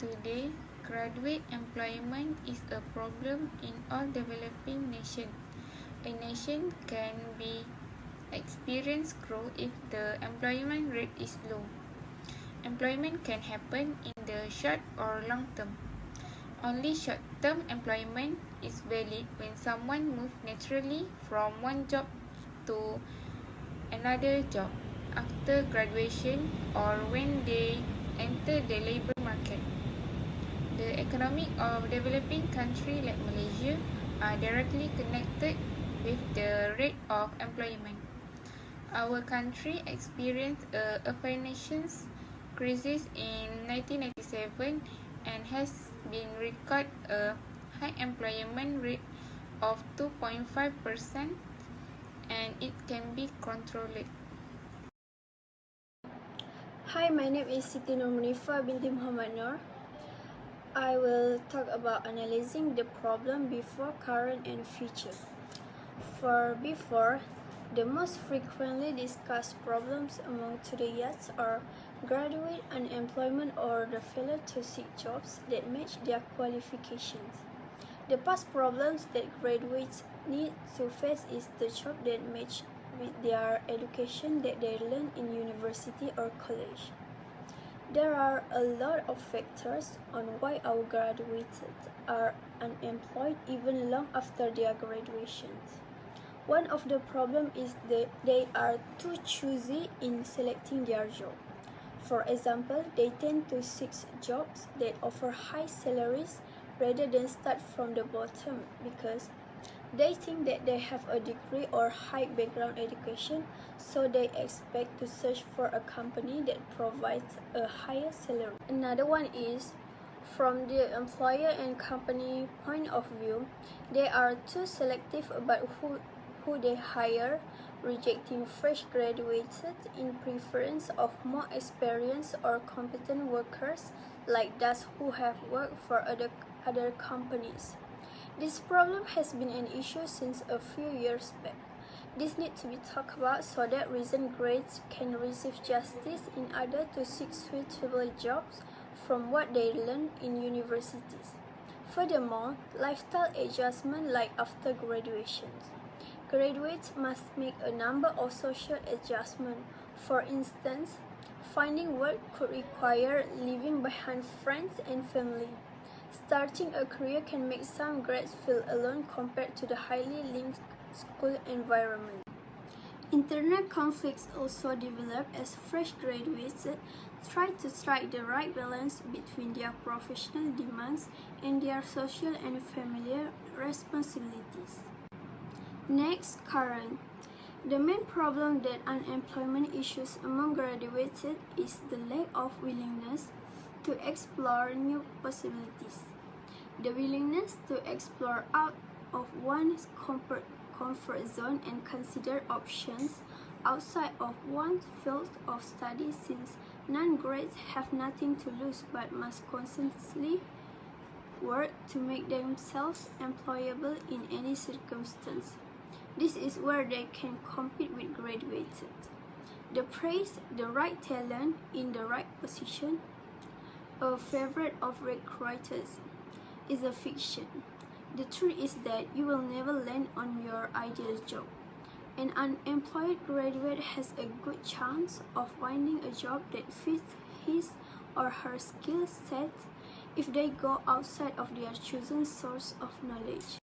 Today, graduate employment is a problem in all developing nations. A nation can experience growth if the employment rate is low. Employment can happen in the short or long term. Only short-term employment is valid when someone moves naturally from one job to another job after graduation or when they enter the labor market. The economic of developing countries like Malaysia are directly connected with the rate of employment. Our country experienced a financial crisis in 1997 and has been recorded a high employment rate of 2.5% and it can be controlled. Hi, my name is Siti Nur Munifa binti Muhammad Nur. I will talk about analyzing the problem before, current and future. For before, the most frequently discussed problems among today youths are graduate unemployment or the failure to seek jobs that match their qualifications. The past problems that graduates need to face is the job that match with their education that they learn in university or college. There are a lot of factors on why our graduates are unemployed even long after their graduations. One of the problems is that they are too choosy in selecting their job. For example, they tend to seek jobs that offer high salaries rather than start from the bottom because they think that they have a degree or high background education, so they expect to search for a company that provides a higher salary. Another one is, from the employer and company point of view, they are too selective about who they hire, rejecting fresh graduates in preference of more experienced or competent workers like those who have worked for other companies. This problem has been an issue since a few years back. This needs to be talked about so that recent grads can receive justice in order to seek suitable jobs from what they learn in universities. Furthermore, lifestyle adjustment like after graduation. Graduates must make a number of social adjustments. For instance, finding work could require leaving behind friends and family. Starting a career can make some grads feel alone compared to the highly linked school environment. Internal conflicts also develop as fresh graduates try to strike the right balance between their professional demands and their social and familiar responsibilities. Next, current. The main problem that unemployment issues among graduates is the lack of willingness to explore new possibilities. The willingness to explore out of one's comfort zone and consider options outside of one's field of study, since non-grads have nothing to lose but must constantly work to make themselves employable in any circumstance. This is where they can compete with graduates. The phrase, the right talent in the right position, a favorite of recruiters, is a fiction. The truth is that you will never land on your ideal job. An unemployed graduate has a good chance of finding a job that fits his or her skill set if they go outside of their chosen source of knowledge.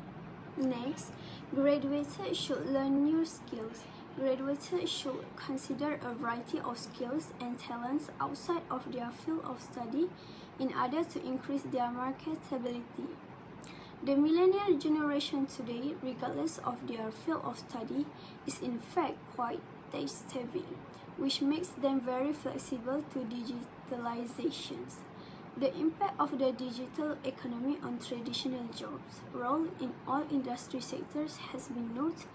Next, graduates should learn new skills. Graduates should consider a variety of skills and talents outside of their field of study in order to increase their marketability. The millennial generation today, regardless of their field of study, is in fact quite tech-savvy, which makes them very flexible to digitalizations. The impact of the digital economy on traditional jobs' role in all industry sectors has been noted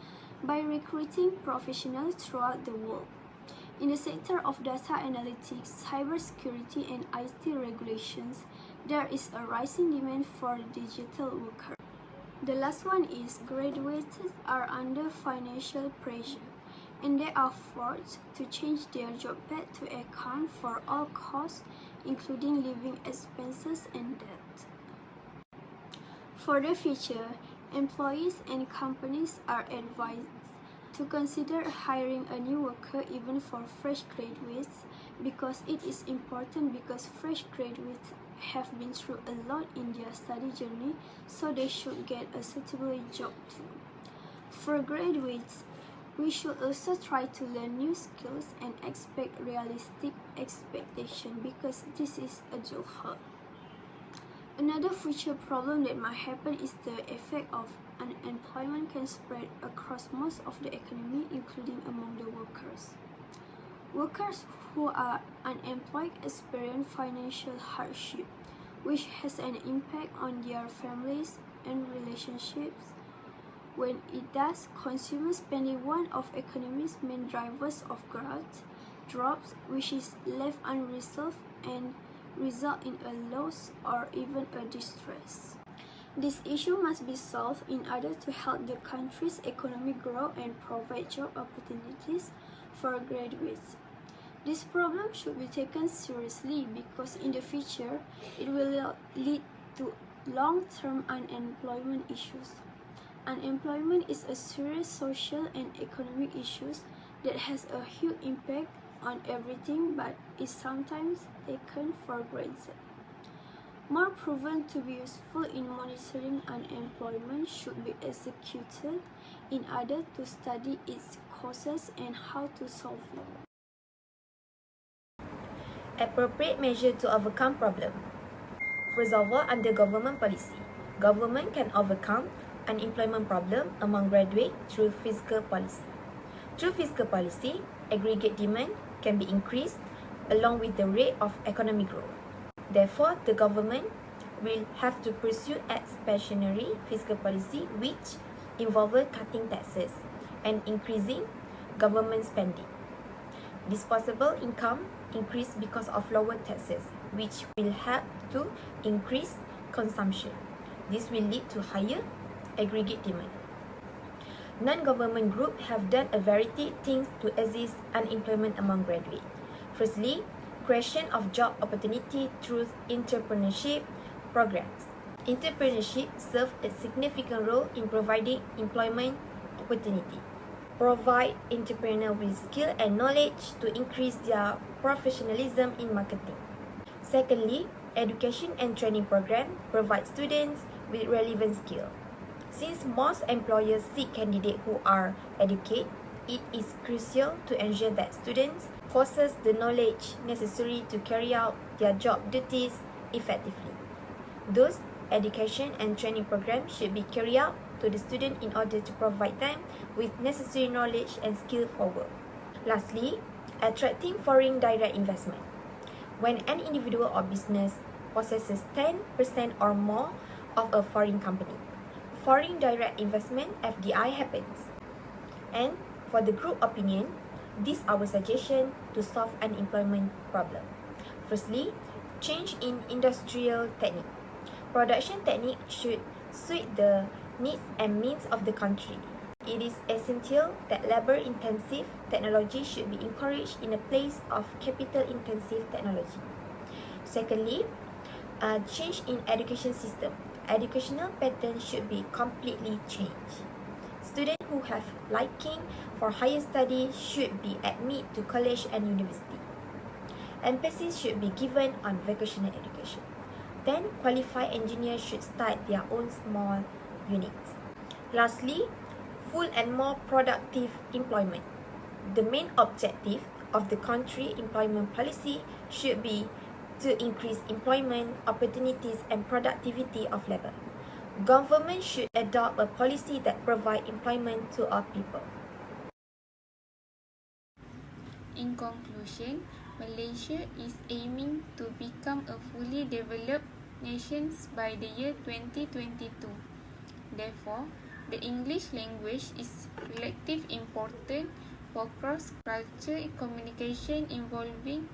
by recruiting professionals throughout the world. In the sector of data analytics, cybersecurity, and IT regulations, there is a rising demand for digital workers. The last one is graduates are under financial pressure. and they are forced to change their job path to account for all costs, including living expenses and debt. For the future, employees and companies are advised to consider hiring a new worker even for fresh graduates, because it is important, because fresh graduates have been through a lot in their study journey, so they should get a suitable job too. For graduates, we should also try to learn new skills and expect realistic expectation, because this is a job hub. Another future problem that might happen is the effect of unemployment can spread across most of the economy, including among the workers. Workers who are unemployed experience financial hardship, which has an impact on their families and relationships. When it does, consumer spending, one of economy's main drivers of growth, drops, which is left unresolved and result in a loss or even a distress. This issue must be solved in order to help the country's economy grow and provide job opportunities for graduates. This problem should be taken seriously, because in the future it will lead to long-term unemployment issues. Unemployment is a serious social and economic issue that has a huge impact on everything, but is sometimes taken for granted. More proven to be useful in monitoring unemployment should be executed in order to study its causes and how to solve it. Appropriate measure to overcome problem. First of all, under government policy, government can overcome unemployment problem among graduates through fiscal policy. Through fiscal policy, aggregate demand can be increased along with the rate of economic growth. Therefore, the government will have to pursue expansionary fiscal policy, which involves cutting taxes and increasing government spending. Disposable income increase because of lower taxes, which will help to increase consumption. This will lead to higher aggregate demand. Non-government groups have done a variety of things to ease unemployment among graduates. Firstly, creation of job opportunity through entrepreneurship programs. Entrepreneurship serves a significant role in providing employment opportunity. Provide entrepreneurs with skill and knowledge to increase their professionalism in marketing. Secondly, education and training program provide students with relevant skill. Since most employers seek candidates who are educated, it is crucial to ensure that students possess the knowledge necessary to carry out their job duties effectively. Those education and training programs should be carried out to the student in order to provide them with necessary knowledge and skill for work. Lastly, attracting foreign direct investment. When an individual or business possesses 10% or more of a foreign company, foreign direct investment (FDI) happens. And for the group opinion, these are our suggestion to solve unemployment problem. Firstly, change in industrial technique. Production technique should suit the needs and means of the country. It is essential that labor-intensive technology should be encouraged in the place of capital-intensive technology. Secondly, change in education system. Educational pattern should be completely changed. Students who have liking for higher study should be admitted to college and university. Emphasis should be given on vocational education. Then, qualified engineers should start their own small units. Lastly, full and more productive employment. The main objective of the country employment policy should be to increase employment opportunities and productivity of labor. Government should adopt a policy that provides employment to all people. In conclusion, Malaysia is aiming to become a fully developed nation by the year 2022. Therefore, the English language is relatively important for cross-cultural communication involving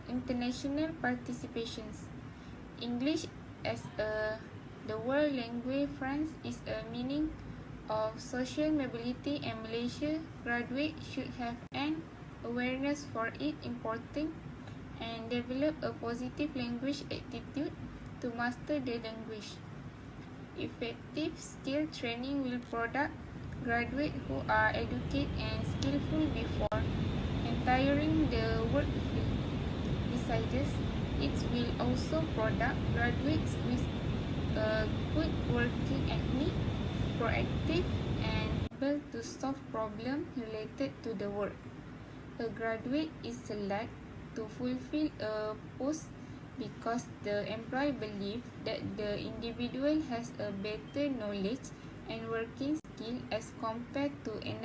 international participations. English as the world language France is a meaning of social mobility in Malaysia, graduates should have an awareness for its importance and develop a positive language attitude to master the language. Effective skill training will produce graduates who are educated and skillful before entering the work field. Besides, it will also produce graduates with a good working ethic, proactive, and able to solve problems related to the work. A graduate is selected to fulfill a post because the employer believes that the individual has a better knowledge and working skill as compared to another